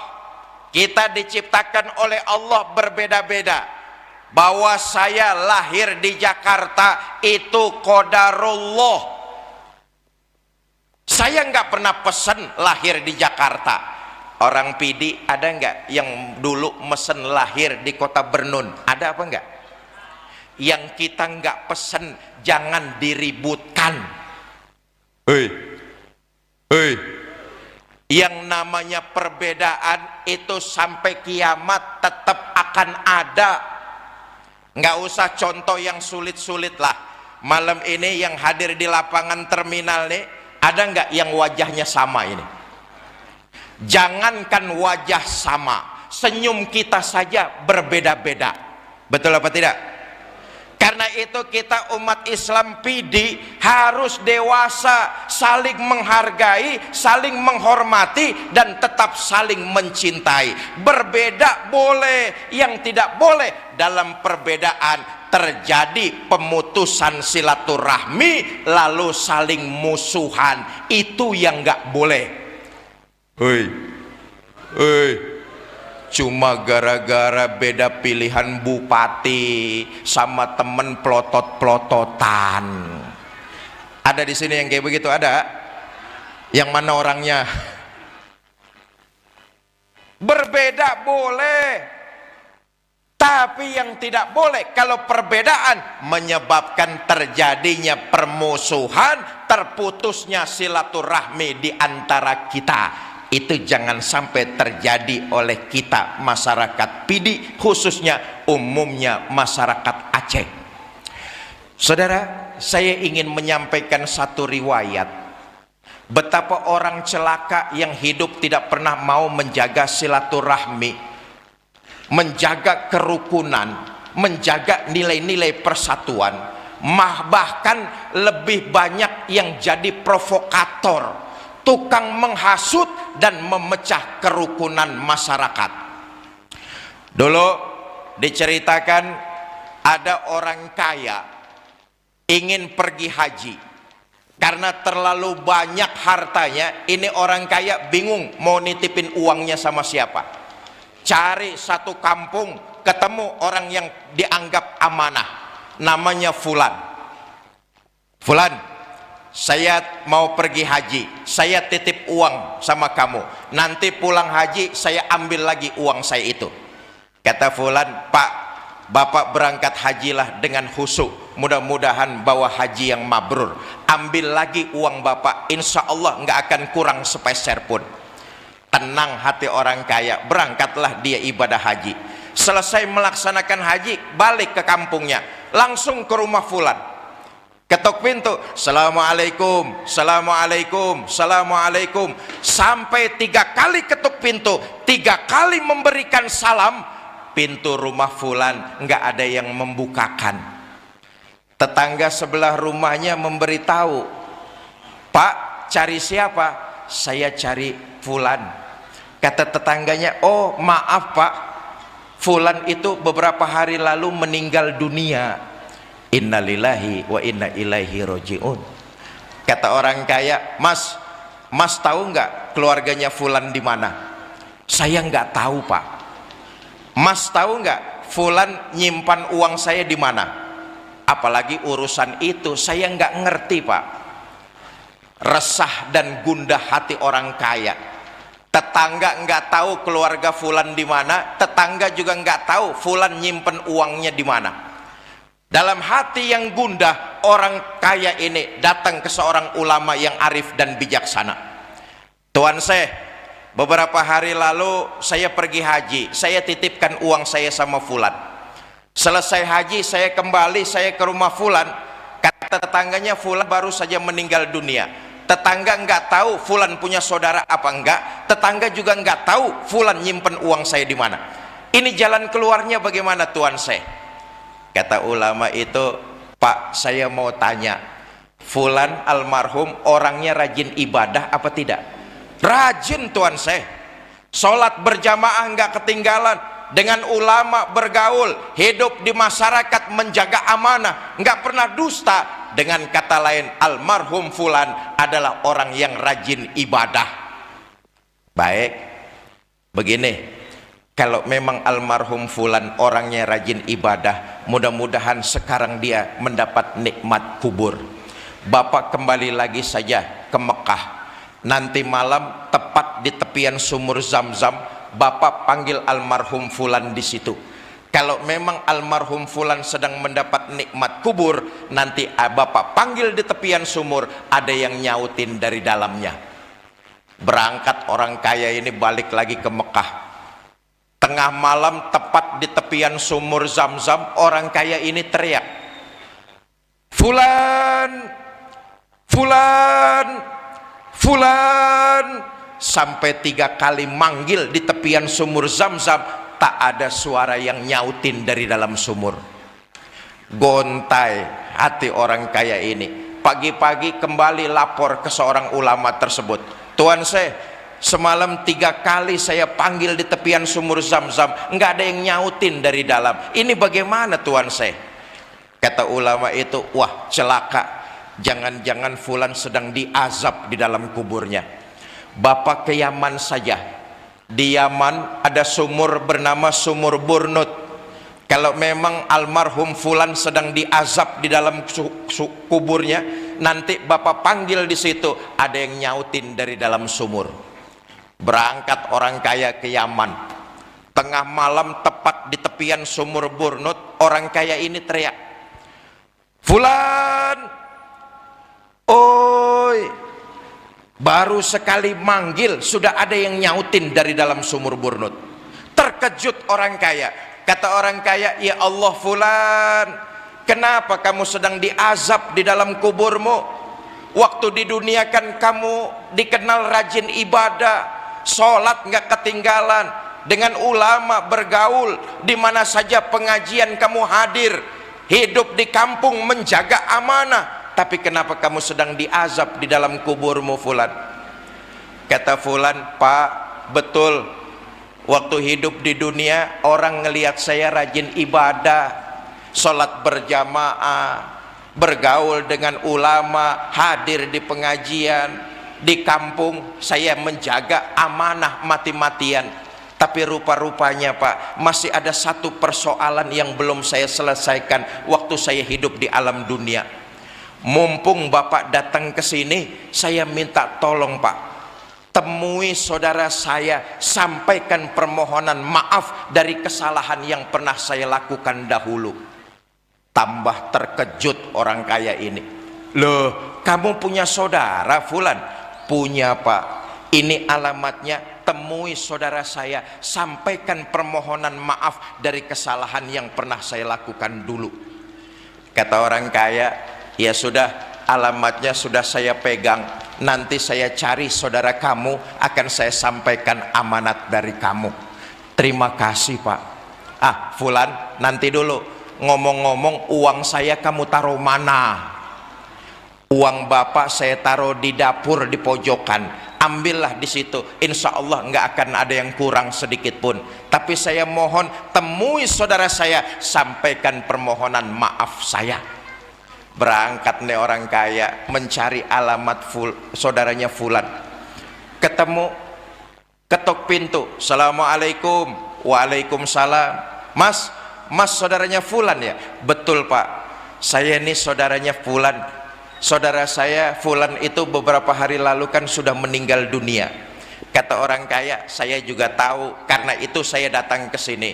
Kita diciptakan oleh Allah berbeda-beda. Bahwa saya lahir di Jakarta itu qadarullah. Saya nggak pernah pesan lahir di Jakarta. Orang Pidi ada nggak yang dulu mesen lahir di kota Bernun? Ada apa nggak? Yang kita nggak pesen jangan diributkan. Hei, hei. Yang namanya perbedaan itu sampai kiamat tetap akan ada. Nggak usah contoh yang sulit-sulit lah. Malam ini yang hadir di lapangan terminal nih, ada nggak yang wajahnya sama ini? Jangankan wajah sama, senyum kita saja berbeda-beda. Betul apa tidak? Karena itu kita umat Islam Pidi harus dewasa, saling menghargai, saling menghormati, dan tetap saling mencintai. Berbeda boleh, yang tidak boleh dalam perbedaan terjadi pemutusan silaturahmi lalu saling musuhan. Itu yang nggak boleh. Hei, hei, cuma gara-gara beda pilihan bupati sama temen pelotot-pelototan. Ada di sini yang kayak begitu? Ada? Yang mana orangnya? Berbeda boleh, tapi yang tidak boleh kalau perbedaan menyebabkan terjadinya permusuhan, terputusnya silaturahmi di antara kita. Itu jangan sampai terjadi oleh kita masyarakat Pidi, khususnya umumnya masyarakat Aceh. Saudara, saya ingin menyampaikan satu riwayat betapa orang celaka yang hidup tidak pernah mau menjaga silaturahmi, menjaga kerukunan, menjaga nilai-nilai persatuan, bahkan lebih banyak yang jadi provokator, tukang menghasut dan memecah kerukunan masyarakat. Dulu diceritakan ada orang kaya ingin pergi haji. Karena terlalu banyak hartanya, ini orang kaya bingung mau nitipin uangnya sama siapa. Cari satu kampung, ketemu orang yang dianggap amanah, namanya Fulan. Fulan, saya mau pergi haji, saya titip uang sama kamu, nanti pulang haji saya ambil lagi uang saya itu. Kata Fulan, Pak, Bapak berangkat hajilah dengan khusyuk, mudah-mudahan bawa haji yang mabrur, ambil lagi uang Bapak, insya Allah nggak akan kurang sepeser pun. Tenang hati orang kaya, berangkatlah dia ibadah haji. Selesai melaksanakan haji, balik ke kampungnya, langsung ke rumah Fulan. Ketuk pintu, Assalamualaikum, Assalamualaikum, Assalamualaikum. Sampai 3 kali ketuk pintu, 3 kali memberikan salam, pintu rumah Fulan nggak ada yang membukakan. Tetangga sebelah rumahnya memberitahu, Pak, cari siapa? Saya cari Fulan. Kata tetangganya, oh maaf Pak, Fulan itu beberapa hari lalu meninggal dunia. Innalillahi wa inna ilaihi roji'un. Kata orang kaya, Mas tahu nggak keluarganya Fulan di mana? Saya nggak tahu Pak. Mas tahu nggak Fulan nyimpan uang saya di mana? Apalagi urusan itu saya nggak ngerti Pak. Resah dan gundah hati orang kaya. Tetangga nggak tahu keluarga Fulan di mana, tetangga juga nggak tahu Fulan nyimpen uangnya di mana. Dalam hati yang gundah, orang kaya ini datang ke seorang ulama yang arif dan bijaksana. Tuan Syekh, beberapa hari lalu saya pergi haji, saya titipkan uang saya sama Fulan. Selesai haji saya kembali, saya ke rumah Fulan. Kata tetangganya, Fulan baru saja meninggal dunia. Tetangga nggak tahu Fulan punya saudara apa enggak, tetangga juga nggak tahu Fulan nyimpen uang saya di mana. Ini jalan keluarnya bagaimana Tuan Syekh? Kata ulama itu, Pak, saya mau tanya, Fulan almarhum orangnya rajin ibadah apa tidak? Rajin Tuan Syekh. Sholat berjamaah nggak ketinggalan, dengan ulama bergaul, hidup di masyarakat, menjaga amanah, nggak pernah dusta. Dengan kata lain, almarhum Fulan adalah orang yang rajin ibadah. Baik, begini, kalau memang almarhum Fulan orangnya rajin ibadah, mudah-mudahan sekarang dia mendapat nikmat kubur. Bapak kembali lagi saja ke Mekah, nanti malam tepat di tepian sumur Zam-Zam, Bapak panggil almarhum fulan di situ. Kalau memang almarhum fulan sedang mendapat nikmat kubur, nanti Bapak panggil di tepian sumur, ada yang nyautin dari dalamnya. Berangkat orang kaya ini balik lagi ke Mekah. Tengah malam tepat di tepian sumur Zam-Zam, orang kaya ini teriak, fulan, fulan, fulan, sampai 3 kali manggil di tepian sumur Zam-Zam. Tak ada suara yang nyautin dari dalam sumur. Gontai hati orang kaya ini. Pagi-pagi kembali lapor ke seorang ulama tersebut, Tuan saya, semalam 3 kali saya panggil di tepian sumur Zam-Zam, nggak ada yang nyautin dari dalam. Ini bagaimana Tuan saya? Kata ulama itu, wah celaka, jangan-jangan fulan sedang diazab di dalam kuburnya. Bapak ke Yaman saja. Di Yaman ada sumur bernama Sumur Burnut. Kalau memang almarhum fulan sedang diazab di dalam kuburnya, nanti Bapak panggil di situ, ada yang nyautin dari dalam sumur. Berangkat orang kaya ke Yaman. Tengah malam tepat di tepian Sumur Burnut, orang kaya ini teriak, fulan, oi. Baru sekali manggil sudah ada yang nyautin dari dalam sumur Burnut. Terkejut orang kaya. Kata orang kaya, ya Allah fulan, kenapa kamu sedang diazab di dalam kuburmu? Waktu di dunia kan kamu dikenal rajin ibadah, sholat nggak ketinggalan, dengan ulama bergaul, di mana saja pengajian kamu hadir, hidup di kampung menjaga amanah. Tapi kenapa kamu sedang diazab di dalam kuburmu fulan? Kata fulan, Pak, betul, waktu hidup di dunia orang ngelihat saya rajin ibadah, sholat berjamaah, bergaul dengan ulama, hadir di pengajian, di kampung saya menjaga amanah mati-matian. Tapi rupa-rupanya Pak, masih ada satu persoalan yang belum saya selesaikan waktu saya hidup di alam dunia. Mumpung Bapak datang ke sini, saya minta tolong Pak, temui saudara saya, sampaikan permohonan maaf dari kesalahan yang pernah saya lakukan dahulu. Tambah terkejut orang kaya ini. Loh, kamu punya saudara fulan? Punya Pak. Ini alamatnya, temui saudara saya, sampaikan permohonan maaf dari kesalahan yang pernah saya lakukan dulu. Kata orang kaya, ya sudah, alamatnya sudah saya pegang, nanti saya cari saudara kamu, akan saya sampaikan amanat dari kamu. Terima kasih Pak. Ah fulan, nanti dulu, ngomong-ngomong uang saya kamu taruh mana? Uang Bapak saya taruh di dapur di pojokan, ambillah di situ, insya Allah nggak akan ada yang kurang sedikit pun. Tapi saya mohon temui saudara saya, sampaikan permohonan maaf saya. Berangkat nih orang kaya mencari alamat saudaranya fulan. Ketemu, ketok pintu, assalamualaikum. Waalaikumsalam. Mas saudaranya fulan ya? Betul Pak, saya ini saudaranya fulan. Saudara saya fulan itu beberapa hari lalu kan sudah meninggal dunia. Kata orang kaya, saya juga tahu, karena itu saya datang ke sini.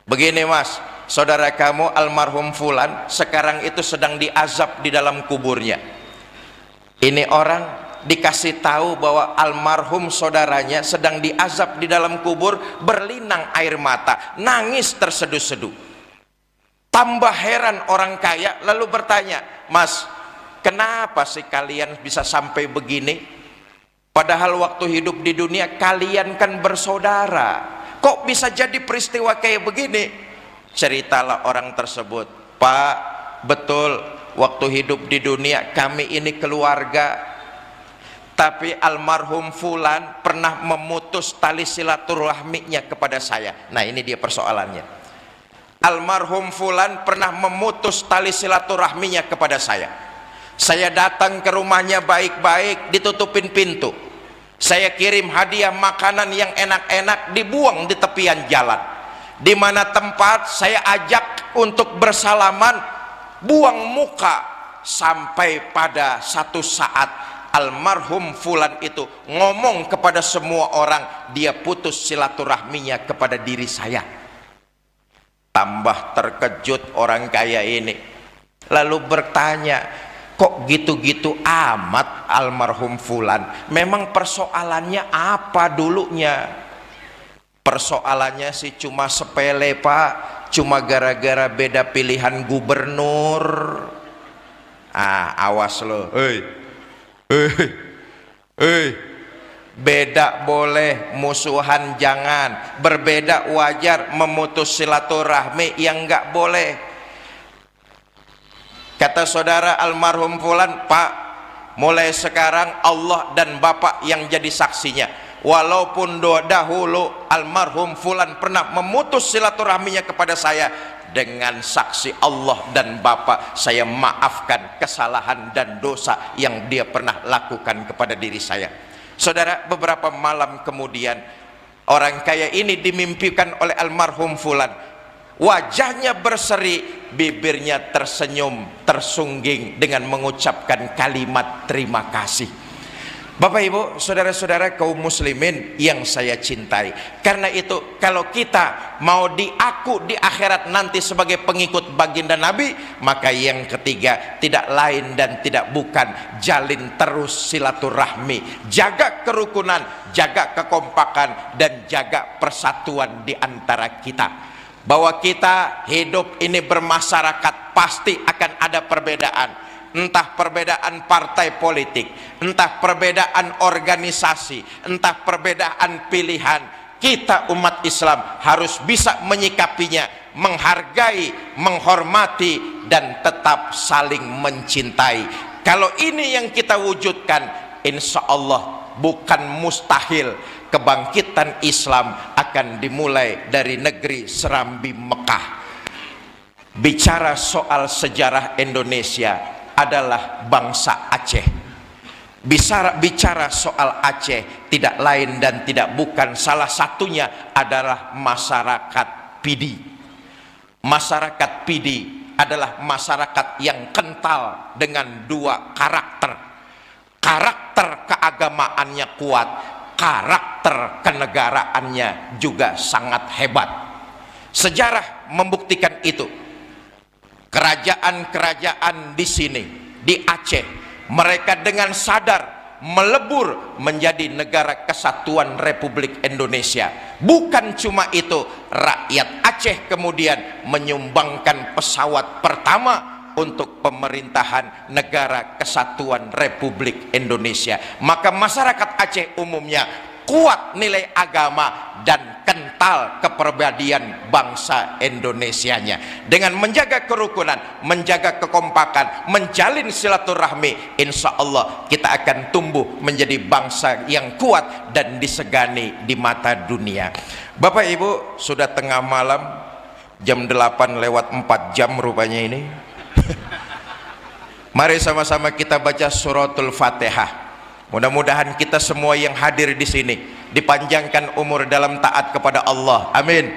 Begini Mas, saudara kamu almarhum fulan sekarang itu sedang diazab di dalam kuburnya. Ini orang dikasih tahu bahwa almarhum saudaranya sedang diazab di dalam kubur, berlinang air mata, nangis terseduh-seduh. Tambah heran orang kaya, lalu bertanya, Mas, kenapa sih kalian bisa sampai begini? Padahal waktu hidup di dunia kalian kan bersaudara. Kok bisa jadi peristiwa kayak begini? Ceritalah orang tersebut, Pak, betul, waktu hidup di dunia kami ini keluarga, tapi almarhum fulan pernah memutus tali silaturahminya kepada saya. Nah ini dia persoalannya. Almarhum fulan pernah memutus tali silaturahminya kepada saya. Saya datang ke rumahnya baik-baik, ditutupin pintu. Saya kirim hadiah makanan yang enak-enak, dibuang di tepian jalan. Di mana tempat saya ajak untuk bersalaman, buang muka. Sampai pada satu saat almarhum fulan itu ngomong kepada semua orang dia putus silaturahminya kepada diri saya. Tambah terkejut orang kaya ini, lalu bertanya, kok gitu-gitu amat almarhum fulan? Memang persoalannya apa dulunya? Persoalannya sih cuma sepele pak, cuma gara-gara beda pilihan gubernur. Awas lo, beda boleh, musuhan jangan. Berbeda wajar, memutus silaturahmi yang enggak boleh. Kata saudara almarhum fulan, pak, mulai sekarang Allah dan bapak yang jadi saksinya. Walaupun dahulu almarhum fulan pernah memutus silaturahminya kepada saya, dengan saksi Allah dan bapak saya maafkan kesalahan dan dosa yang dia pernah lakukan kepada diri saya. Saudara, beberapa malam kemudian orang kaya ini dimimpikan oleh almarhum fulan. Wajahnya berseri, bibirnya tersenyum, tersungging dengan mengucapkan kalimat terima kasih. Bapak ibu, saudara-saudara kaum muslimin yang saya cintai, karena itu kalau kita mau diaku di akhirat nanti sebagai pengikut baginda Nabi, maka yang ketiga tidak lain dan tidak bukan jalin terus silaturahmi, jaga kerukunan, jaga kekompakan, dan jaga persatuan di antara kita. Bahwa kita hidup ini bermasyarakat pasti akan ada perbedaan. Entah perbedaan partai politik, entah perbedaan organisasi, entah perbedaan pilihan. Kita umat Islam harus bisa menyikapinya, menghargai, menghormati, dan tetap saling mencintai. Kalau ini yang kita wujudkan, insya Allah bukan mustahil kebangkitan Islam akan dimulai dari negeri serambi Mekah. Bicara soal sejarah Indonesia adalah bangsa Aceh. Bicara soal Aceh tidak lain dan tidak bukan, salah satunya adalah masyarakat Pidi. Masyarakat Pidi adalah masyarakat yang kental dengan dua karakter. Karakter keagamaannya kuat, karakter kenegaraannya juga sangat hebat. Sejarah membuktikan itu. Kerajaan-kerajaan di sini, di Aceh, mereka dengan sadar melebur menjadi negara kesatuan Republik Indonesia. Bukan cuma itu, rakyat Aceh kemudian menyumbangkan pesawat pertama untuk pemerintahan negara kesatuan Republik Indonesia. Maka masyarakat Aceh umumnya kuat nilai agama dan kental kepribadian bangsa Indonesianya. Dengan menjaga kerukunan, menjaga kekompakan, menjalin silaturahmi, insya Allah kita akan tumbuh menjadi bangsa yang kuat dan disegani di mata dunia. Bapak Ibu, sudah tengah malam, jam 8 lewat 4 jam rupanya ini. Mari sama-sama kita baca suratul Fatihah. Mudah-mudahan kita semua yang hadir di sini dipanjangkan umur dalam taat kepada Allah. Amin.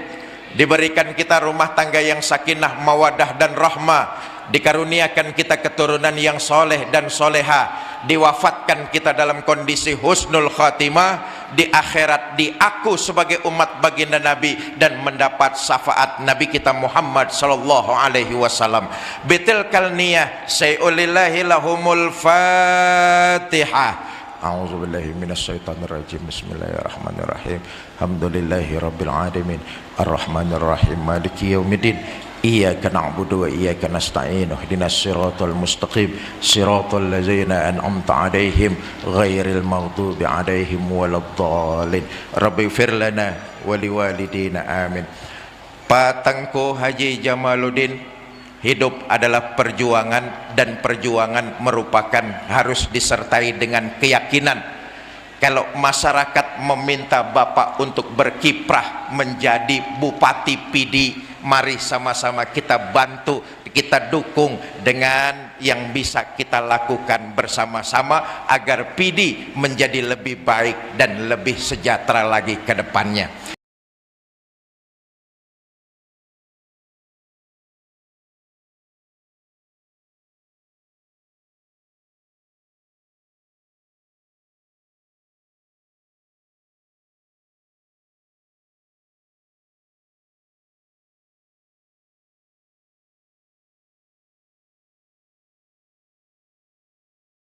Diberikan kita rumah tangga yang sakinah, mawadah dan rahmah. Dikaruniakan kita keturunan yang soleh dan soleha. Diwafatkan kita dalam kondisi husnul khatimah. Di akhirat diaku sebagai umat baginda Nabi dan mendapat syafaat Nabi kita Muhammad sallallahu alaihi wasallam. Bitilkal niyah sayulillahi lahumul Fatihah. A'udzu billahi minasyaitonir rajim. Bismillahirrahmanirrahim. Alhamdulillahi rabbil alamin. Arrahmanir rahim. Maliki yaumiddin. Iyyaka na'budu wa iyyaka nasta'in. Ihdinas siratal mustaqim. Siratal ladzina an'amta 'alaihim ghairil maghdubi 'alaihim waladdallin. Rabbighfir lana wa liwalidina. Amin. Pak Tengku Haji Jamaluddin, hidup adalah perjuangan, dan perjuangan merupakan harus disertai dengan keyakinan. Kalau masyarakat meminta Bapak untuk berkiprah menjadi Bupati Pidi, mari sama-sama kita bantu, kita dukung dengan yang bisa kita lakukan bersama-sama agar Pidi menjadi lebih baik dan lebih sejahtera lagi ke depannya.